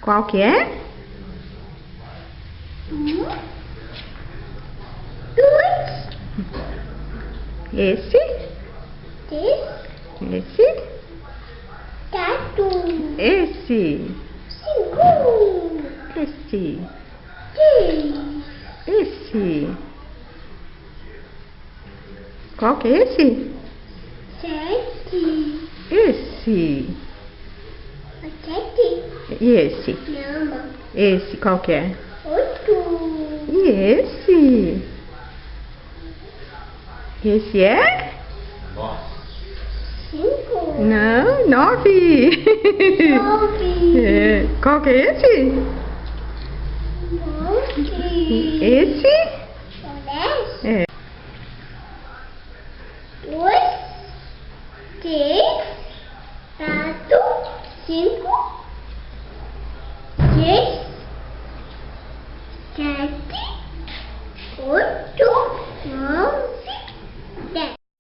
Qual que é? 1, 2. Esse? Esse? 4. Esse? 5. Esse? 6. Esse? Qual que é esse? 7. Esse? 7. E esse? Não. Esse, qual que é? 8. E esse? Esse é? 5. Não, 9. 9. É. Qual que é esse? 9. Esse? 10. É. 2, 3, 4, 5, 6, 7, 8.